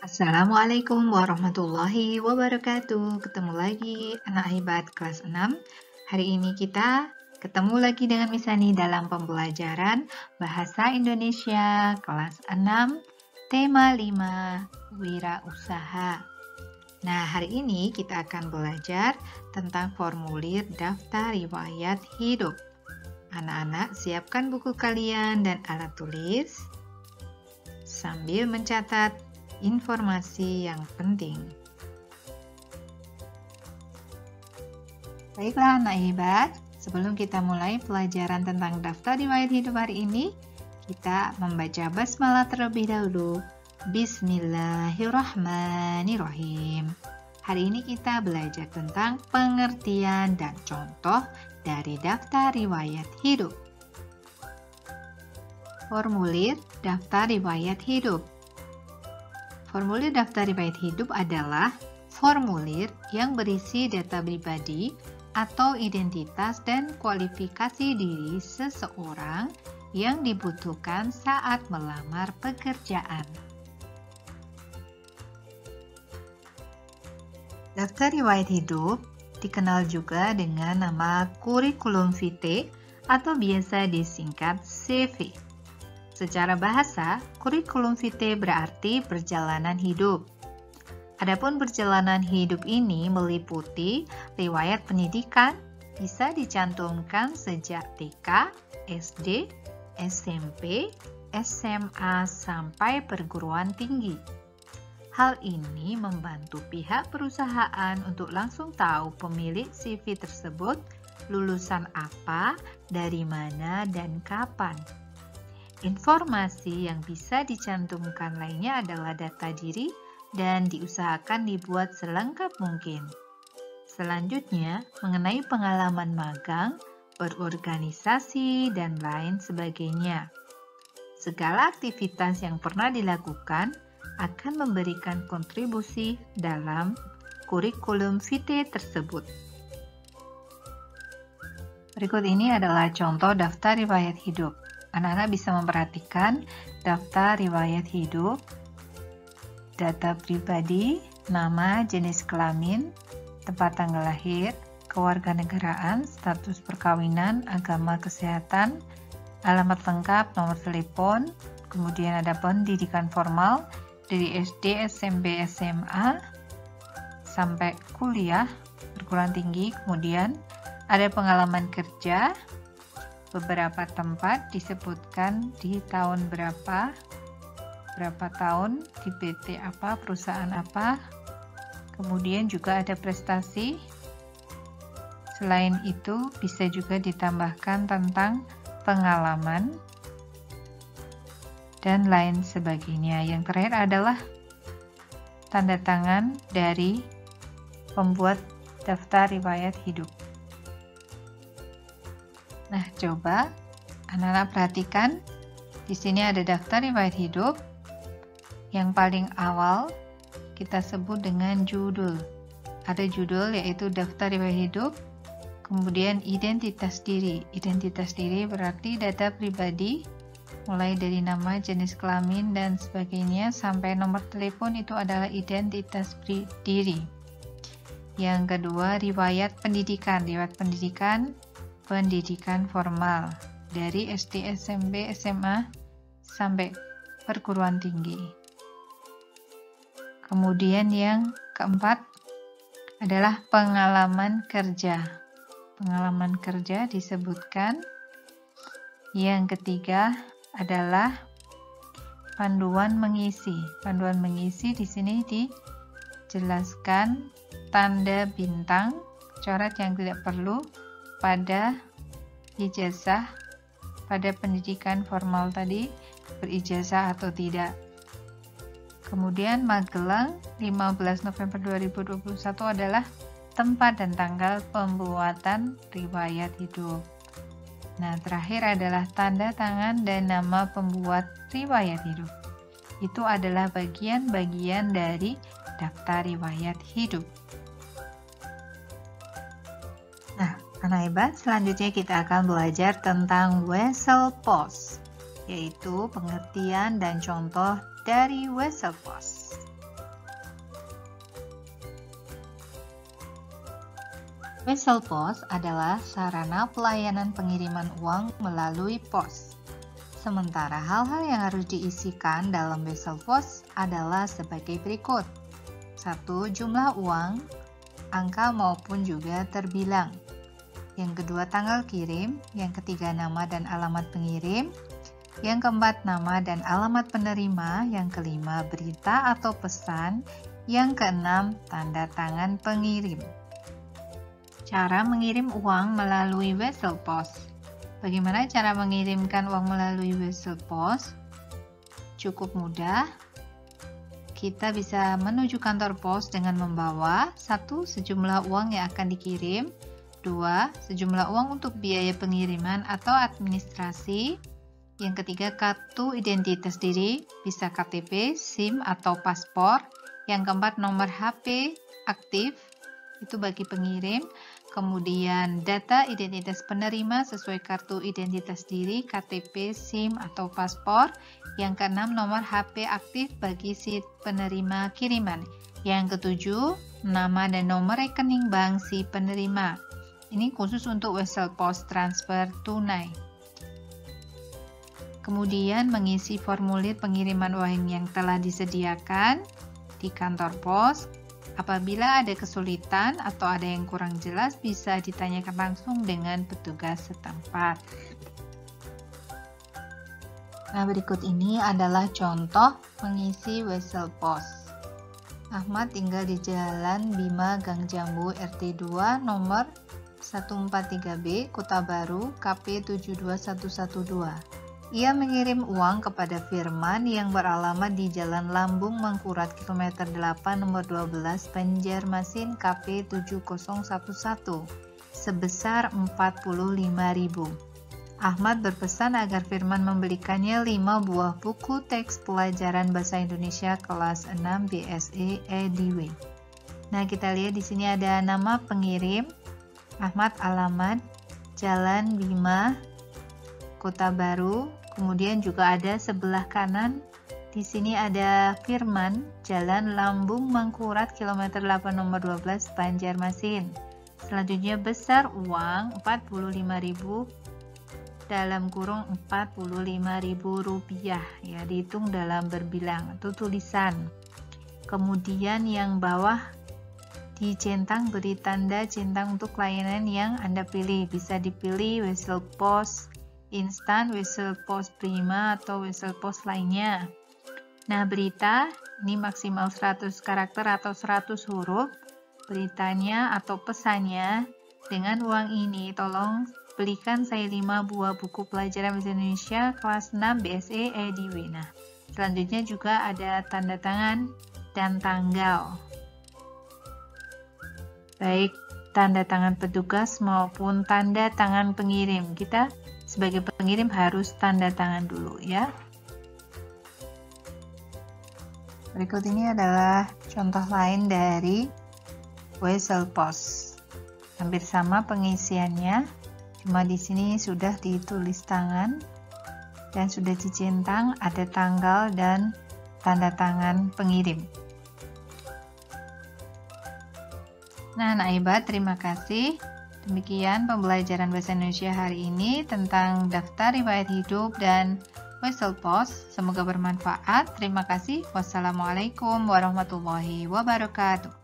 Assalamualaikum warahmatullahi wabarakatuh. Ketemu lagi anak hebat kelas 6. Hari ini kita ketemu lagi dengan Miss Ani dalam pembelajaran Bahasa Indonesia kelas 6, tema 5, wirausaha. Nah, hari ini kita akan belajar tentang formulir daftar riwayat hidup. Anak-anak, siapkan buku kalian dan alat tulis sambil mencatat informasi yang penting. Baiklah anak hebat, sebelum kita mulai pelajaran tentang daftar riwayat hidup hari ini, kita membaca basmalah terlebih dahulu. Bismillahirrahmanirrahim. Hari ini kita belajar tentang pengertian dan contoh dari daftar riwayat hidup. Formulir daftar riwayat hidup. Formulir daftar riwayat hidup adalah formulir yang berisi data pribadi atau identitas dan kualifikasi diri seseorang yang dibutuhkan saat melamar pekerjaan. Daftar riwayat hidup dikenal juga dengan nama kurikulum vitae atau biasa disingkat CV. Secara bahasa, kurikulum vitae berarti perjalanan hidup. Adapun perjalanan hidup ini meliputi riwayat pendidikan, bisa dicantumkan sejak TK, SD, SMP, SMA sampai perguruan tinggi. Hal ini membantu pihak perusahaan untuk langsung tahu pemilik CV tersebut lulusan apa, dari mana, dan kapan. Informasi yang bisa dicantumkan lainnya adalah data diri dan diusahakan dibuat selengkap mungkin. Selanjutnya, mengenai pengalaman magang, berorganisasi, dan lain sebagainya. Segala aktivitas yang pernah dilakukan akan memberikan kontribusi dalam kurikulum vitae tersebut. Berikut ini adalah contoh daftar riwayat hidup. Anak-anak bisa memperhatikan daftar riwayat hidup, data pribadi, nama, jenis kelamin, tempat tanggal lahir, kewarganegaraan, status perkawinan, agama, kesehatan, alamat lengkap, nomor telepon, kemudian ada pendidikan formal dari SD, SMP, SMA, sampai kuliah, perguruan tinggi, kemudian ada pengalaman kerja, beberapa tempat disebutkan di tahun berapa tahun, di PT apa, perusahaan apa, kemudian juga ada prestasi. Selain itu, bisa juga ditambahkan tentang pengalaman dan lain sebagainya. Yang terakhir adalah tanda tangan dari pembuat daftar riwayat hidup. Nah, coba anak-anak perhatikan. Di sini ada daftar riwayat hidup. Yang paling awal kita sebut dengan judul. Ada judul yaitu daftar riwayat hidup. Kemudian identitas diri. Identitas diri berarti data pribadi, mulai dari nama, jenis kelamin, dan sebagainya, sampai nomor telepon itu adalah identitas diri. Yang kedua, riwayat pendidikan. Riwayat pendidikan formal dari SD, SMP, SMA sampai perguruan tinggi. Kemudian yang keempat adalah pengalaman kerja. Pengalaman kerja disebutkan. Yang ketiga adalah panduan mengisi. Panduan mengisi di sini dijelaskan tanda bintang, coret yang tidak perlu pada ijazah, pada pendidikan formal tadi, berijazah atau tidak. Kemudian Magelang 15 November 2021 adalah tempat dan tanggal pembuatan riwayat hidup. Nah, terakhir adalah tanda tangan dan nama pembuat riwayat hidup. Itu adalah bagian-bagian dari daftar riwayat hidup. Nah, anak hebat, selanjutnya kita akan belajar tentang wesel pos, yaitu pengertian dan contoh dari wesel pos. Wesel Pos adalah sarana pelayanan pengiriman uang melalui pos. Sementara hal-hal yang harus diisikan dalam Wesel Pos adalah sebagai berikut. 1. Jumlah uang, angka maupun juga terbilang. Yang kedua, tanggal kirim. Yang ketiga, nama dan alamat pengirim. Yang keempat, nama dan alamat penerima. Yang kelima, berita atau pesan. Yang keenam, tanda tangan pengirim. Cara mengirim uang melalui Wesel Pos. Bagaimana cara mengirimkan uang melalui Wesel Pos? Cukup mudah. Kita bisa menuju kantor pos dengan membawa 1. Sejumlah uang yang akan dikirim. 2. Sejumlah uang untuk biaya pengiriman atau administrasi. Yang ketiga, kartu identitas diri, bisa KTP, SIM atau paspor. Yang keempat, nomor HP aktif, itu bagi pengirim. Kemudian data identitas penerima sesuai kartu identitas diri, KTP, SIM atau paspor. Yang keenam, nomor HP aktif bagi si penerima kiriman. Yang ketujuh, nama dan nomor rekening bank si penerima. Ini khusus untuk Wesel Pos transfer tunai. Kemudian mengisi formulir pengiriman uang yang telah disediakan di kantor pos. Apabila ada kesulitan atau ada yang kurang jelas, bisa ditanyakan langsung dengan petugas setempat. Nah, berikut ini adalah contoh mengisi Wesel Pos. Ahmad tinggal di Jalan Bima Gang Jambu RT 2 nomor 143B, Kota Baru, KP 72112. Ia mengirim uang kepada Firman yang beralamat di Jalan Lambung Mangkurat kilometer 8 nomor 12 Banjarmasin KP 7011 sebesar 45.000. Ahmad berpesan agar Firman membelikannya 5 buah buku teks pelajaran bahasa Indonesia kelas 6 BSE EDW. Nah, kita lihat di sini ada nama pengirim Ahmad, alamat Jalan Bima, Kota Baru. Kemudian juga ada sebelah kanan, di sini ada Firman, Jalan Lambung Mangkurat, kilometer 8 nomor 12, Banjarmasin. Selanjutnya besar uang 45.000 dalam kurung 45.000 rupiah, ya, dihitung dalam berbilang, itu tulisan. Kemudian yang bawah dicentang, beri tanda centang untuk layanan yang Anda pilih. Bisa dipilih Wesel Pos Instan, Wesel Pos Prima, atau Wesel Pos lainnya. Nah, berita ini maksimal 100 karakter atau 100 huruf. Beritanya atau pesannya, dengan uang ini tolong belikan saya 5 buah buku pelajaran bahasa Indonesia kelas 6 BSE EDW. Nah, selanjutnya juga ada tanda tangan dan tanggal. Baik tanda tangan petugas maupun tanda tangan pengirim. Kita sebagai pengirim harus tanda tangan dulu, ya. Berikut ini adalah contoh lain dari Wesel Pos. Hampir sama pengisiannya, cuma di sini sudah ditulis tangan dan sudah dicentang, ada tanggal dan tanda tangan pengirim. Nah, anak hebat, terima kasih. Demikian pembelajaran bahasa Indonesia hari ini tentang daftar riwayat hidup dan Wesel Pos. Semoga bermanfaat. Terima kasih. Wassalamualaikum warahmatullahi wabarakatuh.